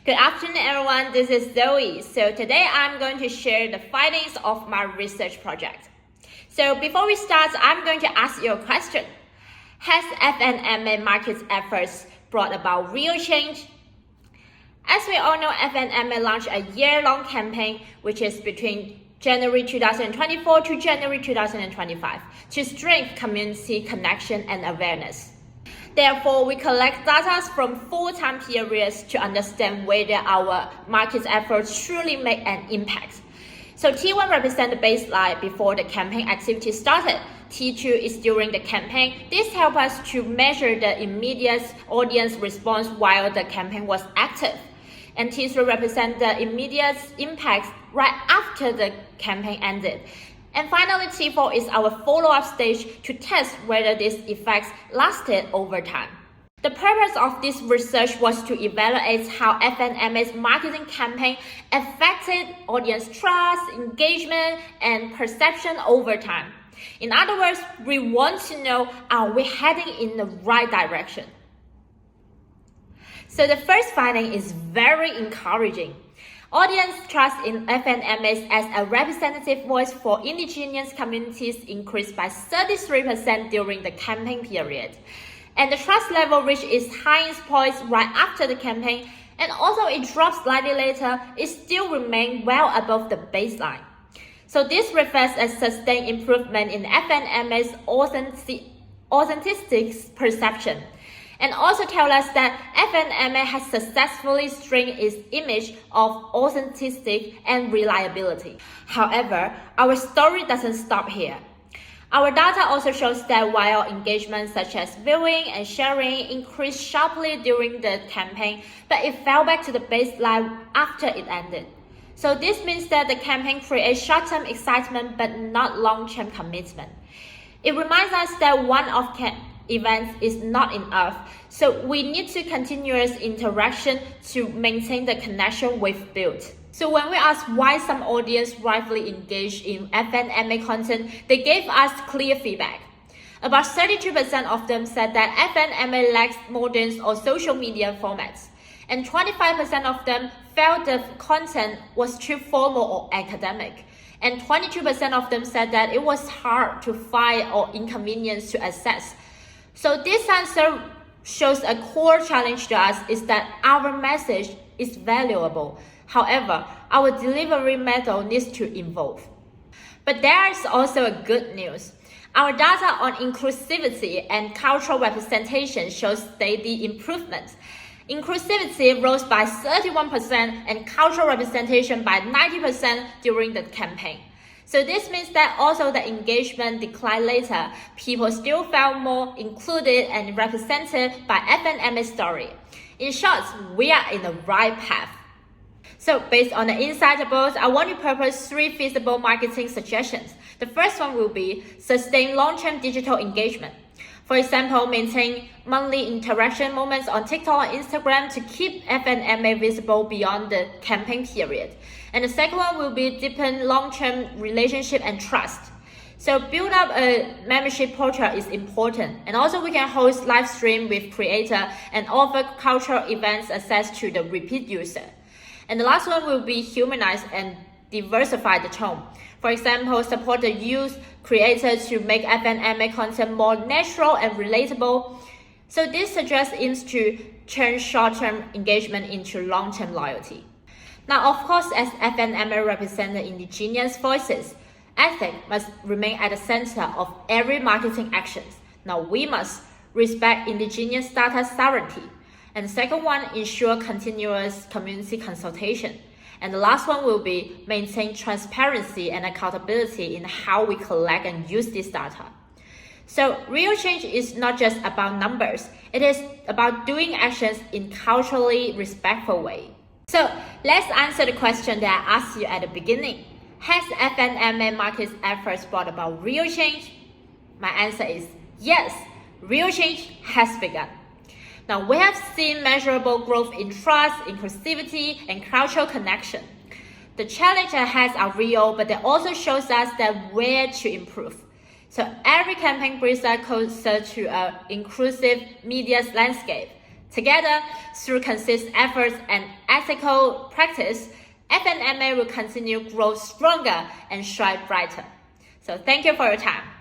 Good afternoon, everyone. This is Zoe. So today I'm going to share the findings of my research project. So before we start, I'm going to ask you a question. Has FNMA market's efforts brought about real change? As we all know, FNMA launched a year-long campaign, which is between January 2024 to January 2025, to strengthen community connection and awareness. Therefore, we collect data from 4 time periods to understand whether our market's efforts truly make an impact. So T1 represents the baseline before the campaign activity started. T2 is during the campaign. This helps us to measure the immediate audience response while the campaign was active. And T3 represents the immediate impact right after the campaign ended. And finally, T4 is our follow-up stage to test whether these effects lasted over time. The purpose of this research was to evaluate how FNMA's marketing campaign affected audience trust, engagement, and perception over time. In other words, we want to know, are we heading in the right direction? So the first finding is very encouraging. Audience trust in FNMA as a representative voice for indigenous communities increased by 33% during the campaign period. And the trust level reached its highest point right after the campaign, and although it dropped slightly later, it still remained well above the baseline. So this reflects a sustained improvement in FNMA's authenticity perception, and also tell us that FNMA has successfully strengthened its image of authenticity and reliability. However, our story doesn't stop here. Our data also shows that while engagement such as viewing and sharing increased sharply during the campaign, but it fell back to the baseline after it ended. So this means that the campaign creates short-term excitement but not long-term commitment. It reminds us that one-off events is not enough, so we need to continuous interaction to maintain the connection we've built. So when we asked why some audience rightfully engage in FNMA content, they gave us clear feedback. About 32% of them said that FNMA lacks modern or social media formats, and 25% of them felt the content was too formal or academic, and 22% of them said that it was hard to find or inconvenient to access. So this answer shows a core challenge to us is that our message is valuable. However, our delivery method needs to evolve. But there is also a good news. Our data on inclusivity and cultural representation shows steady improvement. Inclusivity rose by 31% and cultural representation by 90% during the campaign. So this means that although the engagement declined later, people still felt more included and represented by FNMA's story. In short, we are in the right path. So based on the insightsables, I want to propose 3 feasible marketing suggestions. The first one will be sustain long-term digital engagement. For example, maintain monthly interaction moments on TikTok and Instagram to keep FNMA visible beyond the campaign period. And the second one will be deepen long-term relationship and trust. So build up a membership portal is important. And also we can host live stream with creator and offer cultural events access to the repeat user. And the last one will be humanize and diversify the tone. For example, support the youth creators to make FNMA content more natural and relatable. So this suggests aims to turn short-term engagement into long-term loyalty. Now, of course, as FNMA represents the indigenous voices, ethics must remain at the center of every marketing actions. Now, we must respect indigenous data sovereignty. And the second one, ensure continuous community consultation. And the last one will be maintain transparency and accountability in how we collect and use this data. So real change is not just about numbers. It is about doing actions in culturally respectful way. So let's answer the question that I asked you at the beginning. Has FNMA market's efforts brought about real change? My answer is yes, real change has begun. Now, we have seen measurable growth in trust, inclusivity, and cultural connection. The challenges ahead are real, but they also shows us that where to improve. So every campaign brings us closer to an inclusive media landscape. Together, through consistent efforts and ethical practice, FNMA will continue to grow stronger and shine brighter. So thank you for your time.